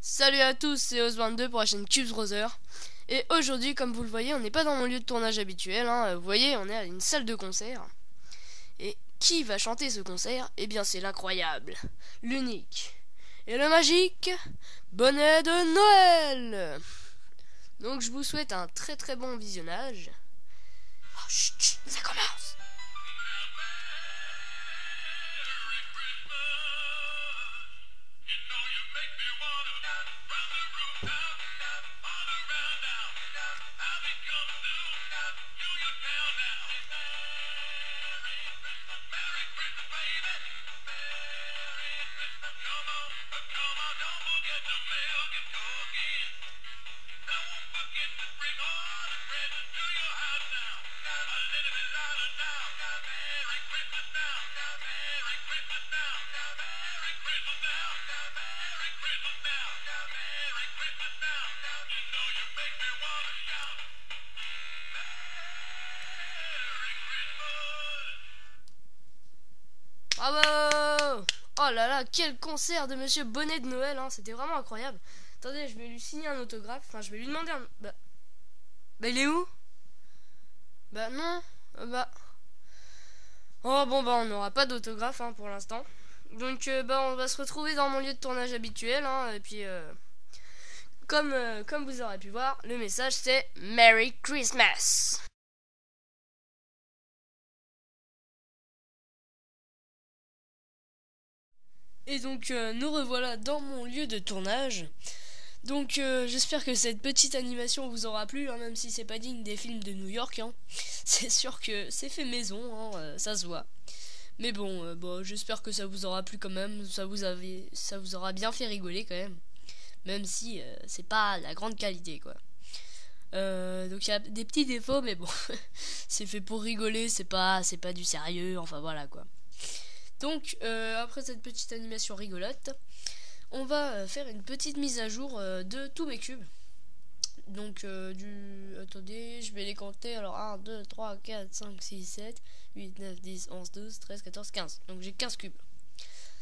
Salut à tous, c'est Oz22 pour la chaîne Cubes Brother. Et aujourd'hui, comme vous le voyez, on n'est pas dans mon lieu de tournage habituel, hein. Vous voyez, on est à une salle de concert. Et qui va chanter ce concert? Eh bien, c'est l'incroyable, l'unique et le magique Bonnet de Noël. Donc, je vous souhaite un très très bon visionnage. Oh, chut, chut, ça commence. Bravo! Oh là là, quel concert de Monsieur Bonnet de Noël, hein. C'était vraiment incroyable. Attendez, je vais lui signer un autographe. Enfin, je vais lui demander un... Bah il est où? Bah non. Bah... Oh bon, bah on n'aura pas d'autographe, hein, pour l'instant. Donc, bah on va se retrouver dans mon lieu de tournage habituel, hein. Et puis, comme vous aurez pu voir, le message c'est Merry Christmas. Et donc, nous revoilà dans mon lieu de tournage. Donc j'espère que cette petite animation vous aura plu, hein, même si c'est pas digne des films de New York, hein. C'est sûr que c'est fait maison, hein, ça se voit. Mais bon, bon, j'espère que ça vous aura plu quand même, ça vous aura bien fait rigoler quand même si c'est pas la grande qualité quoi. Donc il y a des petits défauts, mais bon, c'est fait pour rigoler, c'est pas du sérieux, enfin voilà quoi. Donc après cette petite animation rigolote, on va faire une petite mise à jour de tous mes cubes. Donc attendez, je vais les compter. Alors 1, 2, 3, 4, 5, 6, 7, 8, 9, 10, 11, 12, 13, 14, 15. Donc j'ai 15 cubes.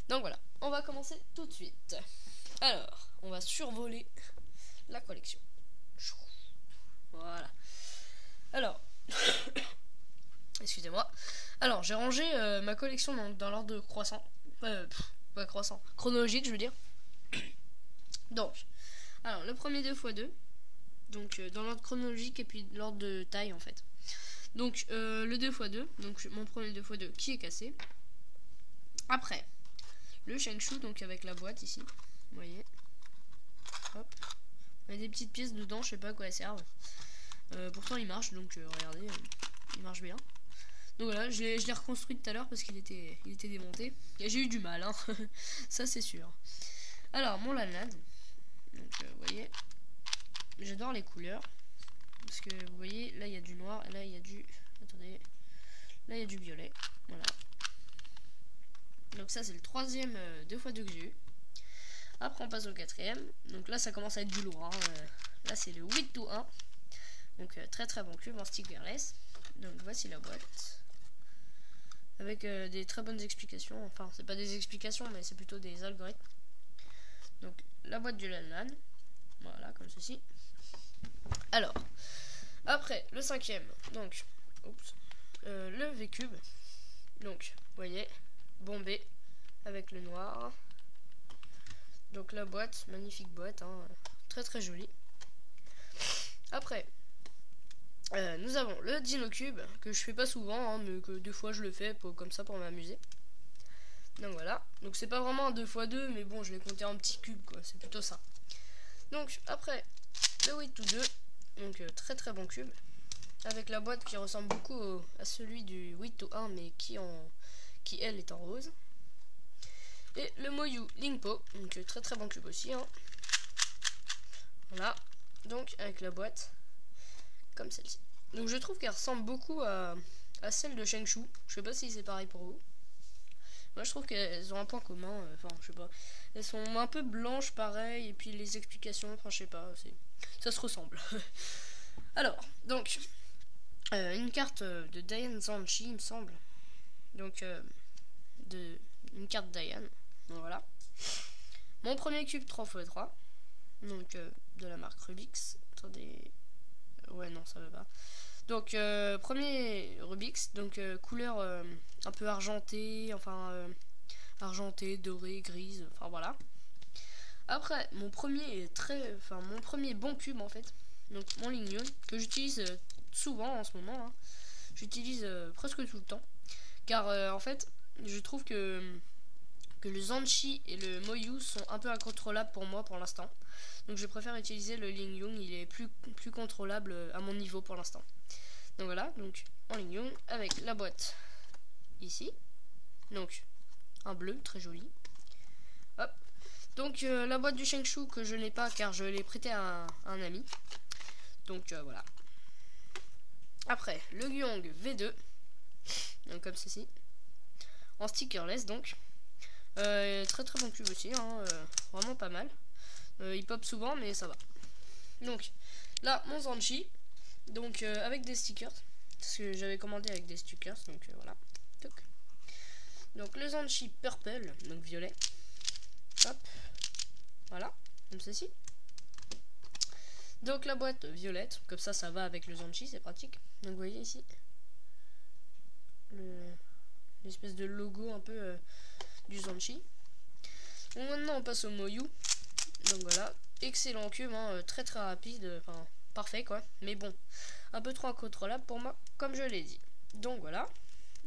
Donc voilà, on va commencer tout de suite. Alors, on va survoler la collection. Voilà. Alors, excusez-moi. Alors, j'ai rangé ma collection dans l'ordre croissant. Pas croissant. Chronologique, je veux dire. Donc, alors le premier 2x2, donc dans l'ordre chronologique et puis l'ordre de taille en fait. Donc le 2x2, donc mon premier 2x2 qui est cassé. Après, le Shengshu, donc avec la boîte ici, vous voyez. Hop. Il y a des petites pièces dedans, je sais pas à quoi elles servent. Pourtant il marche, donc regardez, il marche bien. Donc voilà, je l'ai reconstruit tout à l'heure parce qu'il était démonté. Et j'ai eu du mal, hein. Ça c'est sûr. Alors, mon Lanad. Donc, vous voyez, j'adore les couleurs. Parce que, vous voyez, là, il y a du noir. Et là, il y a du... Attendez. Là, il y a du violet. Voilà. Donc ça, c'est le troisième 2x2 que j'ai eu. Après, on passe au quatrième. Donc là, ça commence à être du lourd, hein. Là, c'est le 8 to 1. Donc, très très bon cube en stickerless. Donc, voici la boîte. Avec des très bonnes explications. Enfin, c'est pas des explications, mais c'est plutôt des algorithmes. Donc, la boîte du Lanad. Voilà, comme ceci. Alors, après, le cinquième. Donc, le V-Cube. Donc, vous voyez, bombé avec le noir. Donc, la boîte, magnifique boîte, hein, très très jolie. Après, nous avons le Dino Cube, que je fais pas souvent, hein, mais que 2 fois je le fais comme ça pour m'amuser. Donc voilà, donc c'est pas vraiment un 2x2, mais bon, je l'ai compté en petits cubes, quoi, c'est plutôt ça. Donc après, le 8 to 2, donc très très bon cube, avec la boîte qui ressemble beaucoup à celui du 8 to 1, mais qui elle est en rose. Et le Moyu Lingpo, donc très très bon cube aussi, hein. Voilà, donc avec la boîte comme celle-ci. Donc je trouve qu'elle ressemble beaucoup à celle de Shengshu. Je sais pas si c'est pareil pour vous. Moi je trouve qu'elles ont un point commun, enfin je sais pas. Elles sont un peu blanches pareil, et puis les explications, enfin je sais pas, ça se ressemble. Alors, donc, une carte de Diane Zanchi, il me semble. Donc, une carte Diane. Donc voilà. Mon premier cube 3x3. Donc de la marque Rubix. Attendez. Ouais, non, ça va pas. Donc premier Rubix, donc couleur un peu argentée, enfin argentée, dorée, grise, enfin voilà. Après mon premier mon premier bon cube en fait, donc mon Lignon que j'utilise souvent en ce moment, hein. J'utilise presque tout le temps, car en fait je trouve que le Zanchi et le Moyu sont un peu incontrôlables pour moi pour l'instant. Donc je préfère utiliser le Lignon, il est plus contrôlable à mon niveau pour l'instant. Donc voilà, donc en Lignon avec la boîte ici. Donc un bleu très joli. Hop. Donc la boîte du Shengshu que je n'ai pas car je l'ai prêté à un ami. Donc voilà. Après le Gyong V2. Donc comme ceci. En stickerless donc. Très très bon cube aussi, hein, vraiment pas mal. Il pop souvent mais ça va. Donc là mon Zanchi. Donc avec des stickers. Parce que j'avais commandé avec des stickers. Donc voilà. Donc le Zanchi purple, donc violet. Hop. Voilà, comme ceci. Donc la boîte violette, comme ça va avec le Zanchi, c'est pratique. Donc vous voyez ici l'espèce de logo un peu du Zanchi. Bon, maintenant on passe au Moyu. Donc voilà, excellent cube, hein, très très rapide, enfin parfait quoi. Mais bon, un peu trop incontrôlable pour moi, comme je l'ai dit. Donc voilà,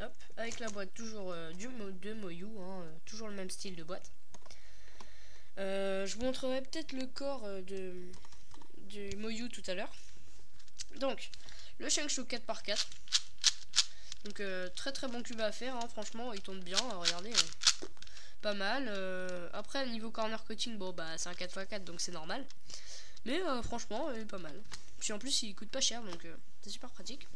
hop, avec la boîte toujours de Moyu, hein, toujours le même style de boîte. Je vous montrerai peut-être le corps du Moyu tout à l'heure. Donc, le Shengshu 4x4. Donc, très très bon cube à faire, hein, franchement, il tourne bien. Regardez, pas mal. Après, niveau corner cutting, bon, bah, c'est un 4x4, donc c'est normal. Mais franchement, pas mal. Puis en plus, il coûte pas cher, donc c'est super pratique.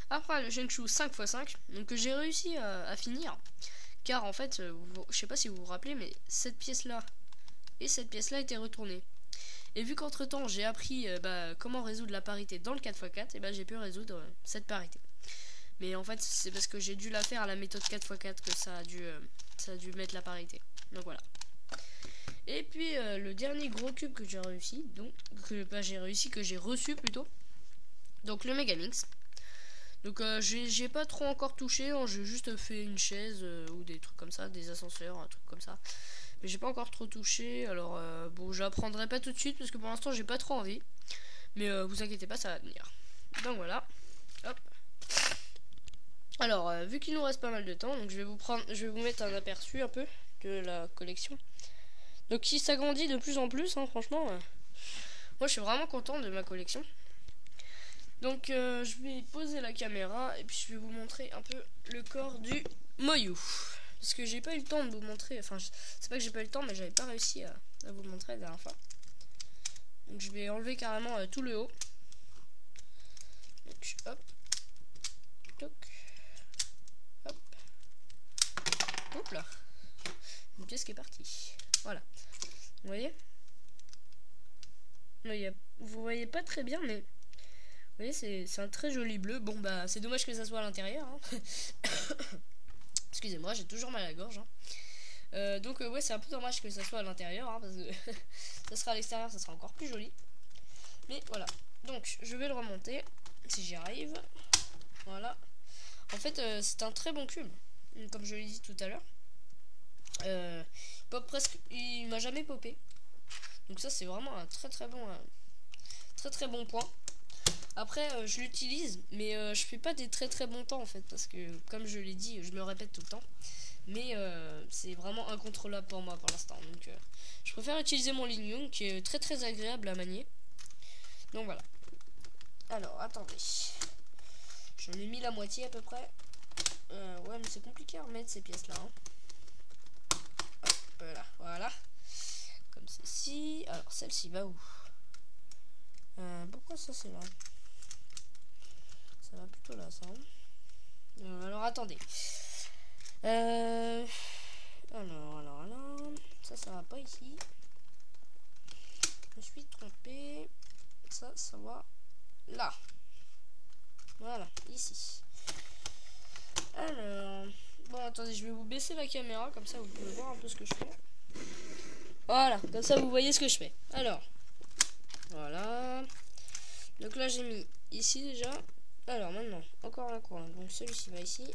Après, le Shengshu 5x5, donc que j'ai réussi à finir. Car en fait, je sais pas si vous vous rappelez, mais cette pièce-là et cette pièce-là était retournée. Et vu qu'entre temps j'ai appris comment résoudre la parité dans le 4x4, et j'ai pu résoudre cette parité. Mais en fait c'est parce que j'ai dû la faire à la méthode 4x4 que ça a dû mettre la parité. Donc voilà. Et puis le dernier gros cube que j'ai réussi, donc que j'ai reçu plutôt. Donc le Megamix. Donc j'ai pas trop encore touché, hein, j'ai juste fait une chaise ou des trucs comme ça, des ascenseurs, un truc comme ça. Mais j'ai pas encore trop touché, alors bon, j'apprendrai pas tout de suite parce que pour l'instant j'ai pas trop envie. Mais vous inquiétez pas, ça va venir. Donc voilà. Hop. Alors vu qu'il nous reste pas mal de temps, donc je vais vous mettre un aperçu un peu de la collection. Donc qui s'agrandit de plus en plus, hein, franchement. Moi je suis vraiment content de ma collection. Donc je vais poser la caméra et puis je vais vous montrer un peu le corps du Moyu. Parce que j'ai pas eu le temps de vous montrer, enfin c'est pas que j'ai pas eu le temps, mais j'avais pas réussi à vous le montrer la dernière fois. Donc je vais enlever carrément tout le haut. Donc hop. Toc. Hop. Hop là. Une pièce qui est partie. Voilà. Vous voyez? Vous voyez pas très bien, mais vous voyez, c'est un très joli bleu. Bon bah c'est dommage que ça soit à l'intérieur, hein. Excusez-moi, j'ai toujours mal à la gorge, hein. Donc ouais, c'est un peu dommage que ça soit à l'intérieur, hein, parce que ça sera à l'extérieur, ça sera encore plus joli. Mais voilà, donc je vais le remonter si j'y arrive. Voilà. En fait c'est un très bon cube, comme je l'ai dit tout à l'heure. Pop presque, il m'a jamais popé. Donc ça c'est vraiment un très très bon point. Après je l'utilise, mais je fais pas des très très bons temps en fait, parce que comme je l'ai dit, je me répète tout le temps. Mais c'est vraiment incontrôlable pour moi pour l'instant. Donc je préfère utiliser mon Lignon qui est très très agréable à manier. Donc voilà. Alors attendez. J'en ai mis la moitié à peu près. Ouais mais c'est compliqué à remettre ces pièces là, hein. Hop, voilà. Comme ceci. Alors celle-ci va où? Pourquoi ça c'est là? Ça va plutôt là ça, hein. Alors attendez. Alors, ça va pas ici. Je me suis trompé. Ça va là. Voilà, ici. Alors, bon, attendez, je vais vous baisser la caméra, comme ça vous pouvez voir un peu ce que je fais. Voilà, comme ça vous voyez ce que je fais. Alors, Donc là j'ai mis ici déjà. Alors maintenant encore un coin, donc celui-ci va ici.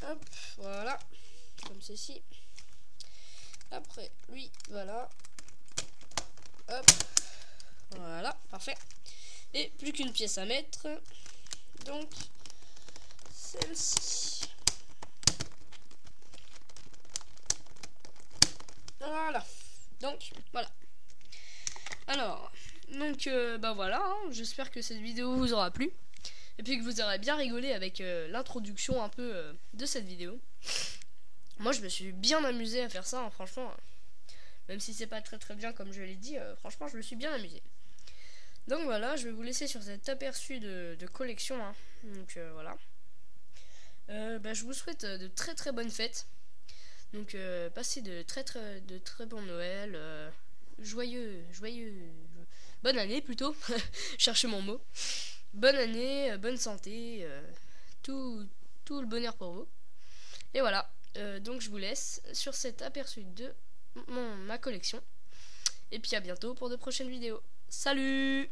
Hop, voilà, comme ceci. Après lui, voilà. Hop, voilà, parfait. Et plus qu'une pièce à mettre, donc celle-ci. Voilà, donc voilà. Alors, donc bah voilà, hein, j'espère que cette vidéo vous aura plu. Et puis que vous aurez bien rigolé avec l'introduction un peu de cette vidéo. Moi je me suis bien amusé à faire ça, hein, franchement. Même si c'est pas très bien comme je l'ai dit, franchement je me suis bien amusé. Donc voilà, je vais vous laisser sur cet aperçu de collection. Hein. Donc voilà. Bah, je vous souhaite de très bonnes fêtes. Donc passez de très bons Noël. Joyeux. Bonne année plutôt. Cherchez mon mot. Bonne année, bonne santé. Tout le bonheur pour vous. Et voilà. Donc je vous laisse sur cet aperçu de ma collection. Et puis à bientôt pour de prochaines vidéos. Salut!